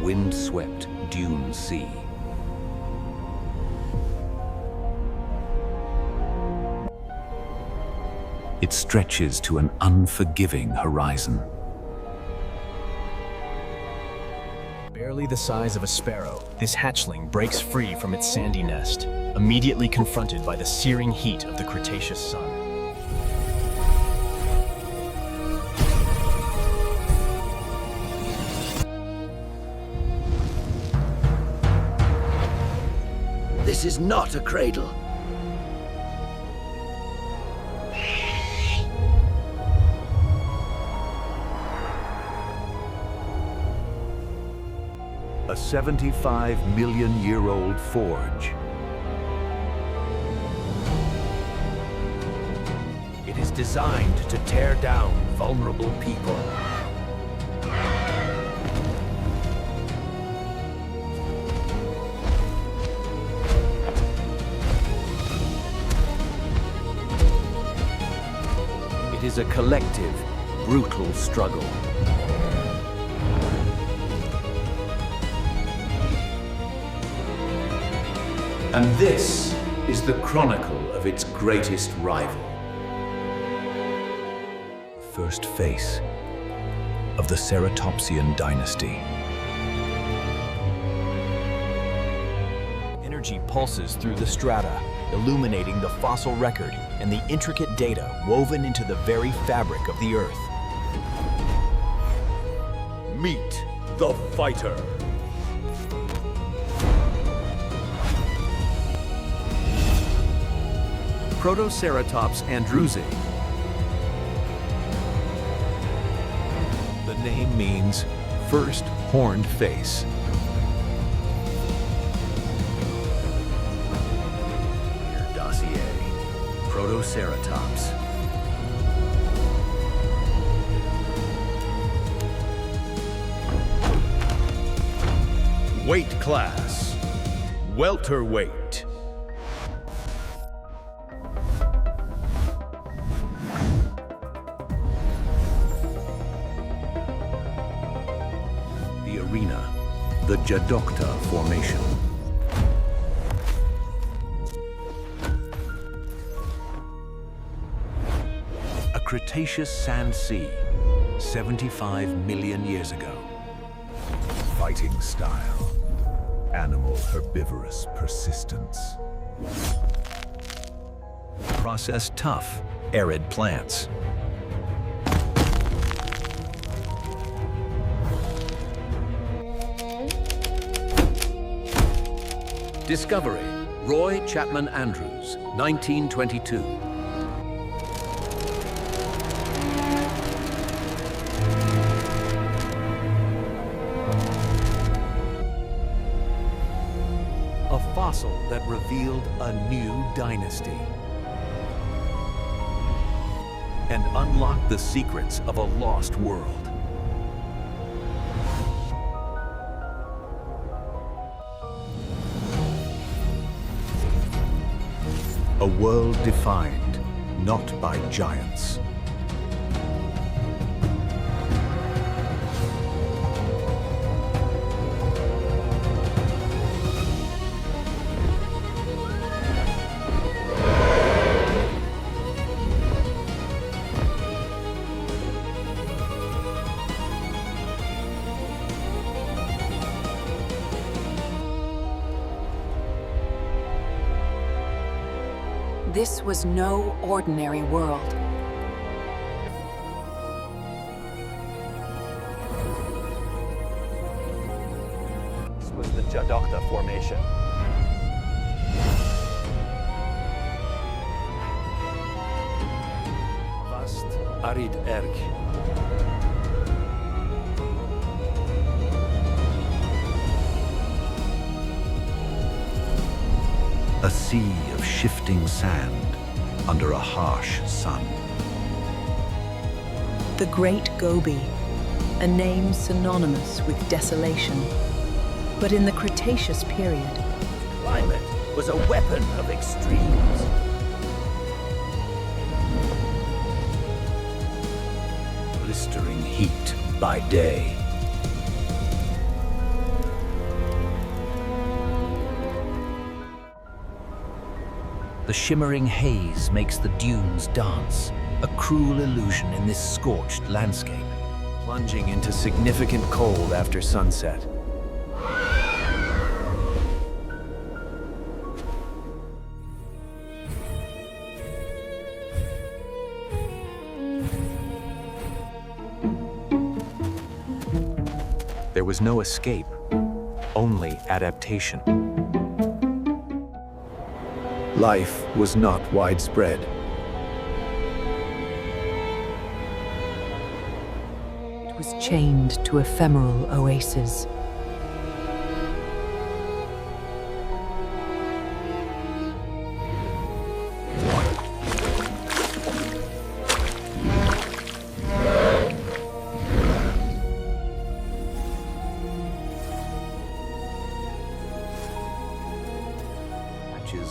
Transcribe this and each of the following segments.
wind-swept dune sea. It stretches to an unforgiving horizon. Barely the size of a sparrow, this hatchling breaks free from its sandy nest, immediately confronted by the searing heat of the Cretaceous sun. This is not a cradle. A 75-million-year-old forge. It is designed to tear down vulnerable people. It is a collective, brutal struggle. And this is the chronicle of its greatest rival. First face of the Ceratopsian dynasty. Energy pulses through the strata, illuminating the fossil record and the intricate data woven into the very fabric of the Earth. Meet the fighter. Protoceratops andrewsi. The name means first horned face. Your dossier. Protoceratops. Weight class. Welterweight. The arena, the Djadochta Formation. A Cretaceous sand sea, 75 million years ago. Fighting style, animal herbivorous persistence. Process tough, arid plants. Discovery, Roy Chapman Andrews, 1922. A fossil that revealed a new dynasty and unlocked the secrets of a lost world. A world defined not by giants, This was no ordinary world. This was the Djadochta Formation. Vast arid erg. a sea of shifting sand under a harsh sun. The Great Gobi, a name synonymous with desolation. But in the Cretaceous period, Climate was a weapon of extremes. Blistering heat by day, The shimmering haze makes the dunes dance, a cruel illusion in this scorched landscape. Plunging into significant cold after sunset. There was no escape, only adaptation. Life was not widespread. It was chained to ephemeral oases.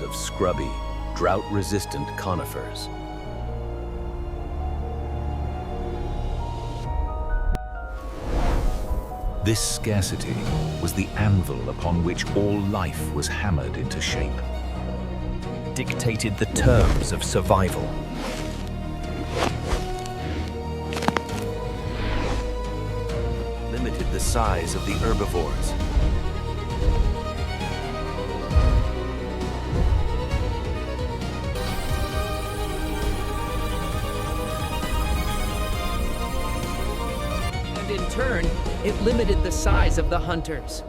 Of scrubby, drought-resistant conifers. This scarcity was the anvil upon which all life was hammered into shape. Dictated the terms of survival. Limited the size of the herbivores. In turn, it limited the size of the hunters.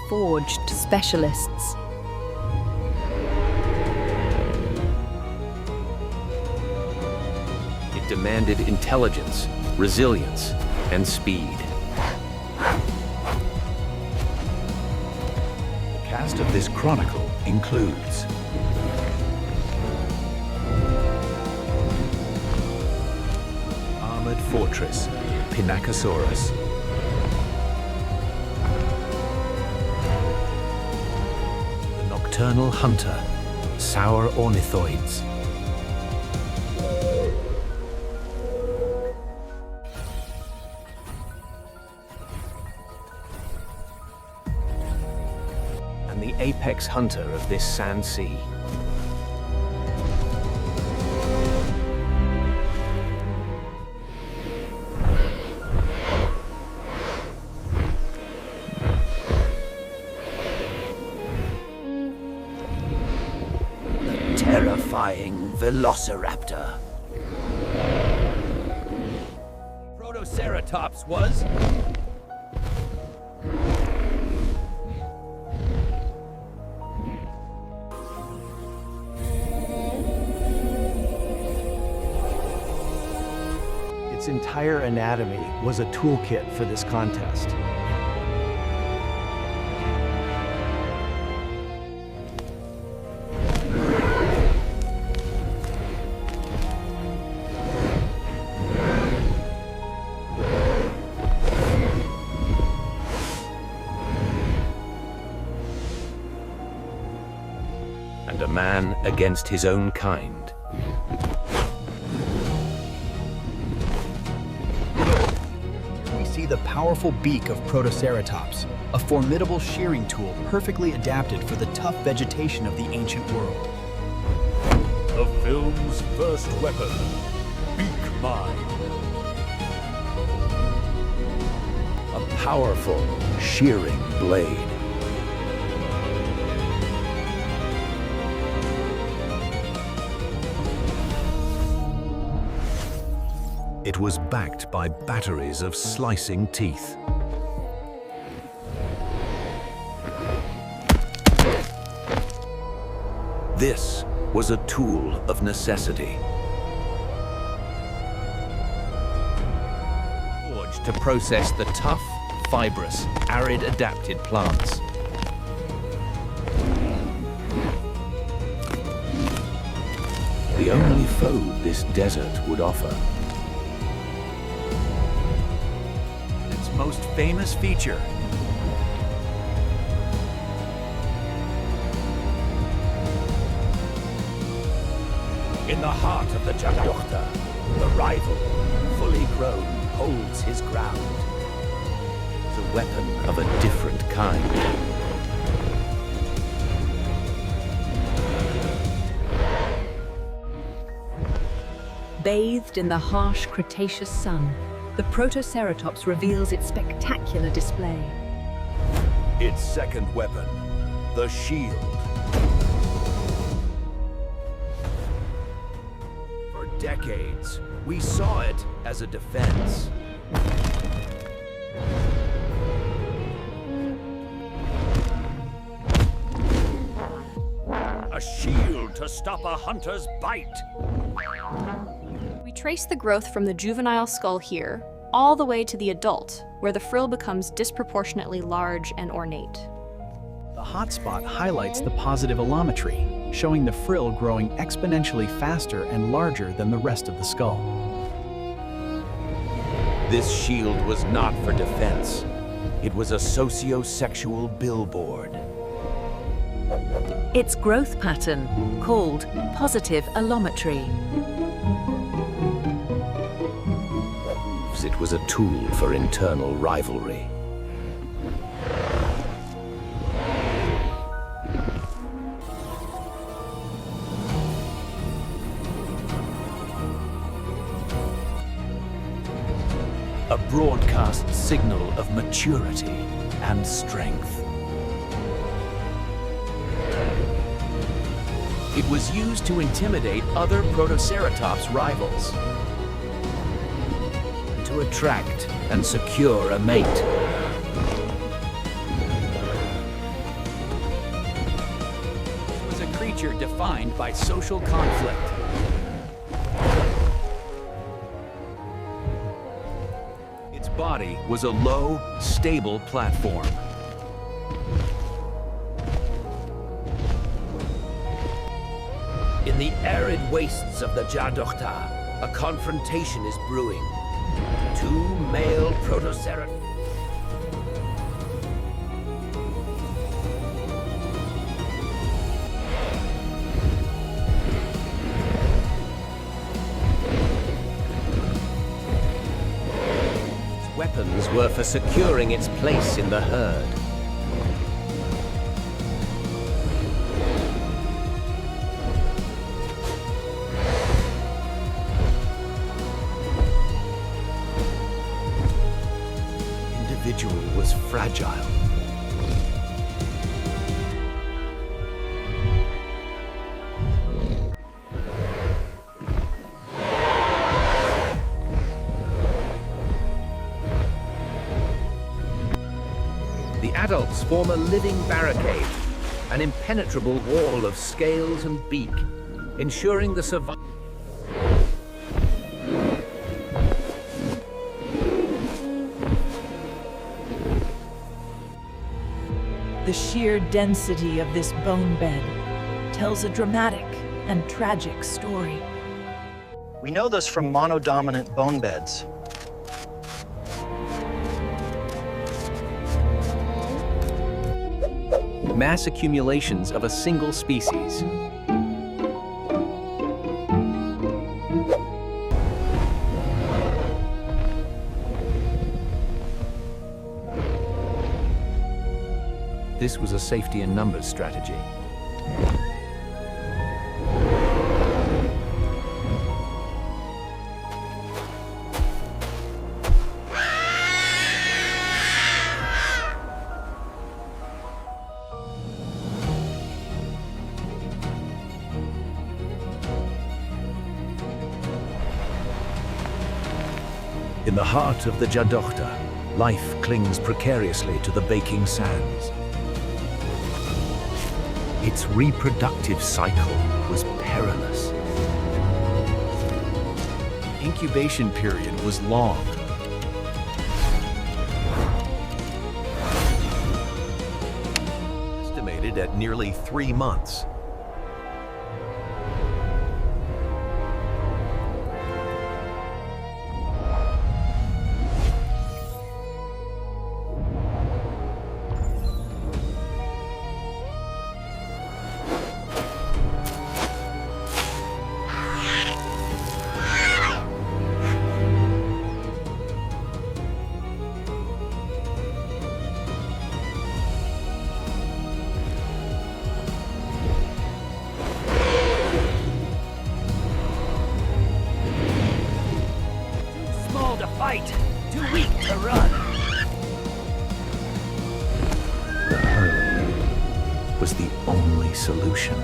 Forged specialists. Demanded intelligence, resilience, and speed. The cast of this chronicle includes Armored Fortress, Pinacosaurus. the Nocturnal Hunter, Sour Ornithoids. The apex hunter of this sand sea. The terrifying Velociraptor. Protoceratops was Its entire anatomy was a toolkit for this contest. And a man against his own kind. The powerful beak of Protoceratops, a formidable shearing tool perfectly adapted for the tough vegetation of the ancient world. The film's first weapon, beak mine. a powerful shearing blade. It was backed by batteries of slicing teeth. This was a tool of necessity. Forged to process the tough, fibrous, arid-adapted plants. The only food this desert would offer. Its most famous feature, In the heart of the Djadochta, the rival, fully grown, holds his ground. The weapon of a different kind. Bathed in the harsh Cretaceous sun, the Protoceratops reveals its spectacular display. Its second weapon, the shield. For decades, we saw it as a defense. A shield to stop a hunter's bite. We trace the growth from the juvenile skull here, all the way to the adult, where the frill becomes disproportionately large and ornate. The hotspot highlights the positive allometry, showing the frill growing exponentially faster and larger than the rest of the skull. This shield was not for defense. It was a socio-sexual billboard. Its growth pattern, called positive allometry. It was a tool for internal rivalry. A broadcast signal of maturity and strength. It was used to intimidate other Protoceratops rivals, to attract and secure a mate. It was a creature defined by social conflict. Its body was a low, stable platform. In the arid wastes of the Djadochta, a confrontation is brewing. Two male Protoceratops. Its weapons were for securing its place in the herd. Was fragile. The adults form a living barricade, an impenetrable wall of scales and beak, ensuring the survival. The sheer density of this bone bed tells a dramatic and tragic story. We know this from monodominant bone beds. Mass accumulations of a single species. This was a safety in numbers strategy. In the heart of the Djadochta, life clings precariously to the baking sands. Its reproductive cycle was perilous. The incubation period was long. Estimated at nearly 3 months. only solution.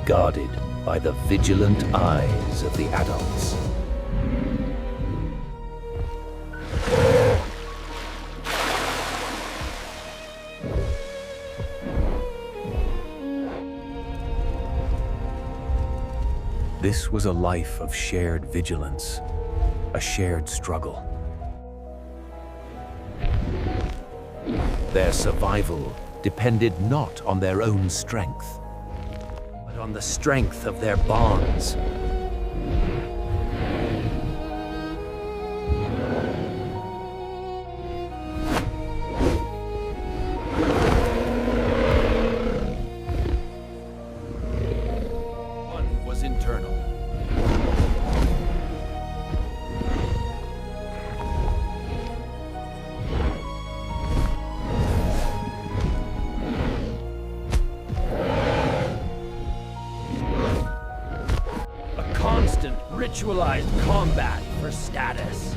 Guarded by the vigilant eyes of the adults. This was a life of shared vigilance, a shared struggle. Their survival depended not on their own strength, but on the strength of their bonds. One was internal. Constant ritualized combat for status.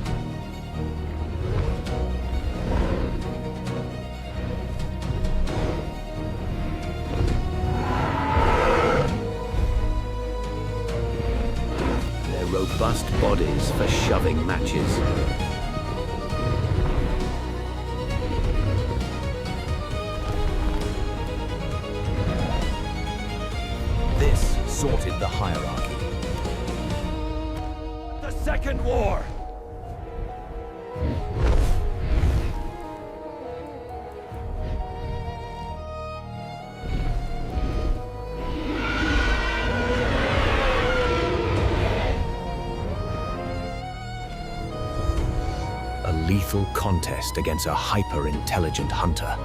Their robust bodies for shoving matches. This sorted the hierarchy. Second War! A lethal contest against a hyper-intelligent hunter.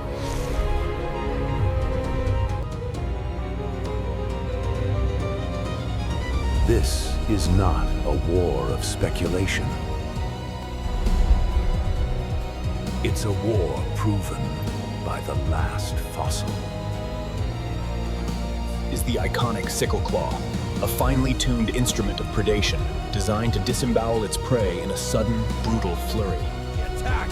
This is not a war of speculation. It's a war proven by the last fossil. Is the iconic sickle claw, a finely tuned instrument of predation designed to disembowel its prey in a sudden, brutal flurry. Attack!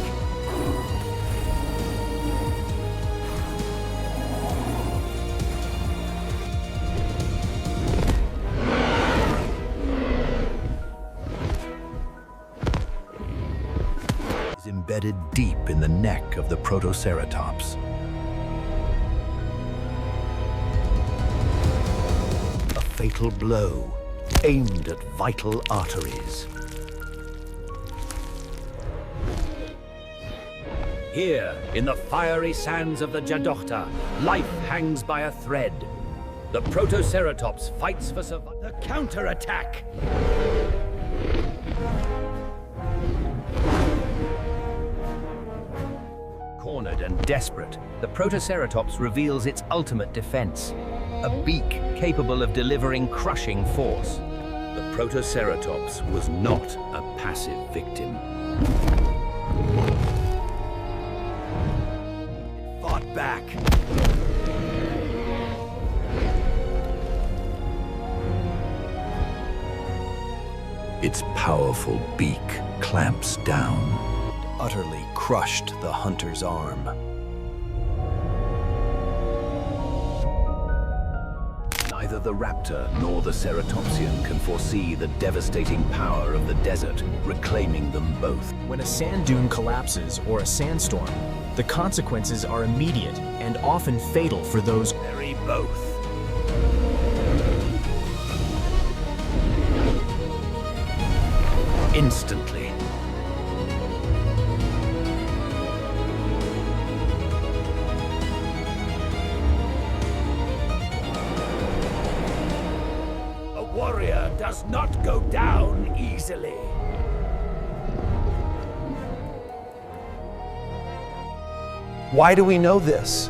Embedded deep in the neck of the Protoceratops. A fatal blow aimed at vital arteries. Here, in the fiery sands of the Djadochta, life hangs by a thread. The Protoceratops fights for survival. The counterattack! Cornered and desperate, the Protoceratops reveals its ultimate defense. A beak capable of delivering crushing force. The Protoceratops was not a passive victim. It fought back. Its powerful beak clamps down. Utterly crushed the hunter's arm. Neither the raptor nor the ceratopsian can foresee the devastating power of the desert, reclaiming them both. When a sand dune collapses or a sandstorm, the consequences are immediate and often fatal for those Bury both. Instantly. A warrior does not go down easily. Why do we know this?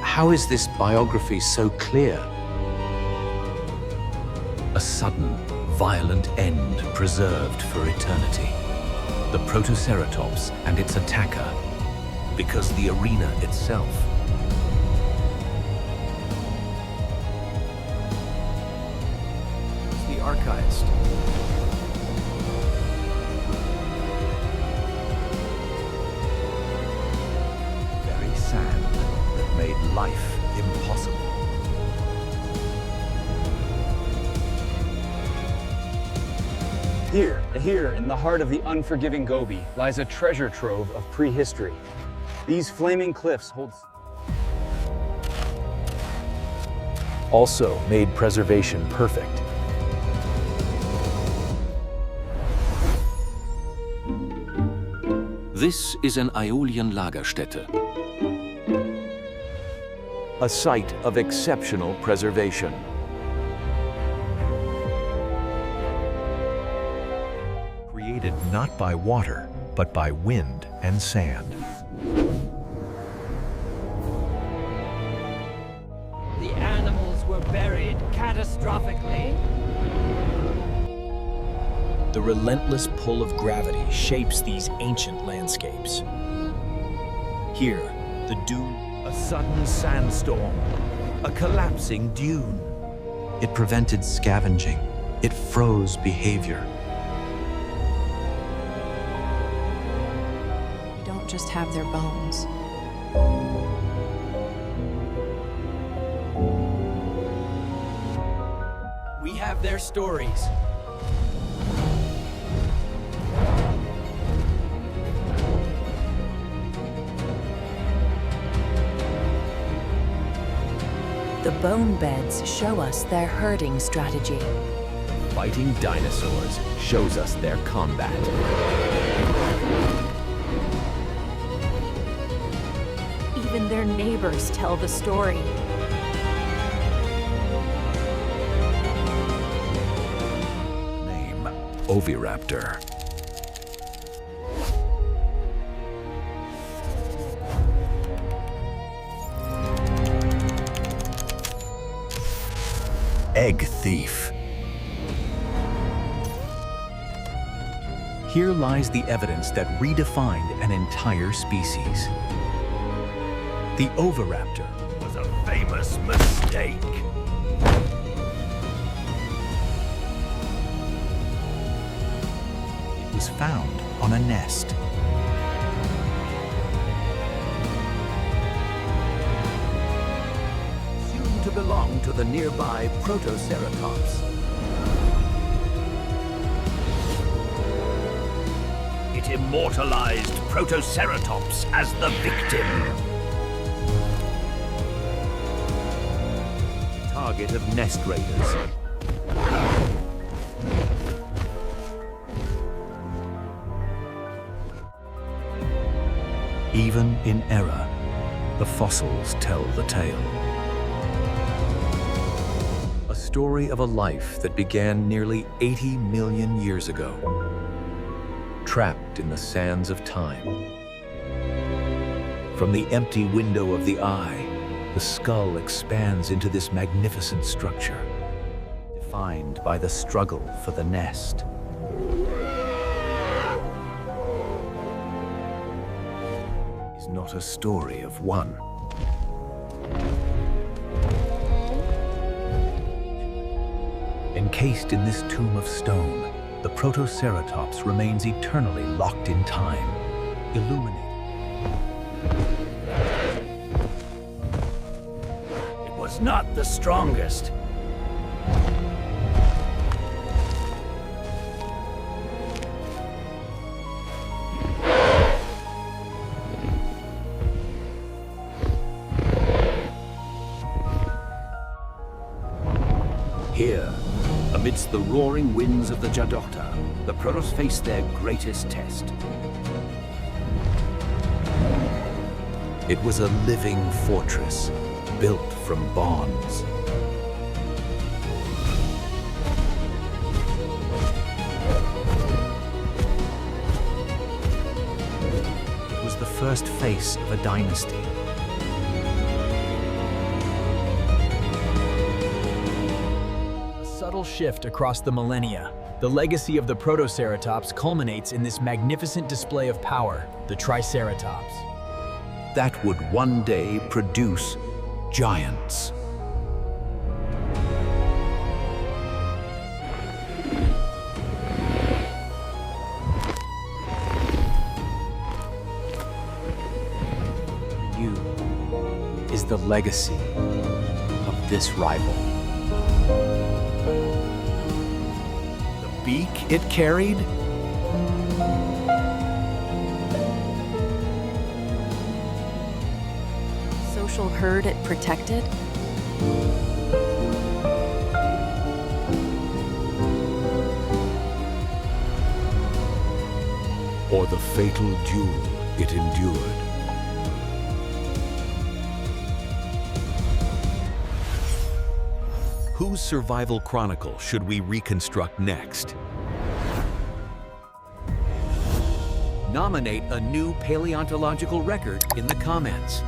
How is this biography so clear? A sudden, violent end preserved for eternity. The Protoceratops and its attacker, because the arena itself. It's the archivist. Very sand that made life impossible. Here, in the heart of the unforgiving Gobi, lies a treasure trove of prehistory. These flaming cliffs hold... Also made preservation perfect. This is an Aeolian Lagerstätte. A site of exceptional preservation. Created not by water, but by wind and sand. The animals were buried catastrophically. The relentless pull of gravity shapes these ancient landscapes. Here, the dune... A sudden sandstorm. A collapsing dune. It prevented scavenging. It froze behavior. We don't just have their bones. We have their stories. The bone beds show us their herding strategy. Fighting dinosaurs shows us their combat. Even their neighbors tell the story. Name, Oviraptor. Egg thief. Here lies the evidence that redefined an entire species. The Oviraptor was a famous mistake. It was found on a nest. To belong to the nearby Protoceratops. It immortalized Protoceratops as the victim. Target of nest raiders. Even in error, the fossils tell the tale. A story of a life that began nearly 80 million years ago, trapped in the sands of time. From the empty window of the eye, the skull expands into this magnificent structure, defined by the struggle for the nest. It's not a story of one. Encased in this tomb of stone, the Protoceratops remains eternally locked in time, illuminated. It was not the strongest. Here, amidst the roaring winds of the Djadochta, the Protos face their greatest test. It was a living fortress, built from bonds. It was the first face of a dynasty. subtle shift across the millennia. The legacy of the Protoceratops culminates in this magnificent display of power, the Triceratops. That would one day produce giants. You is the legacy of this rival. The beak it carried? Social herd it protected? Or the fatal duel it endured. Whose survival chronicle should we reconstruct next? Nominate a new paleontological record in the comments.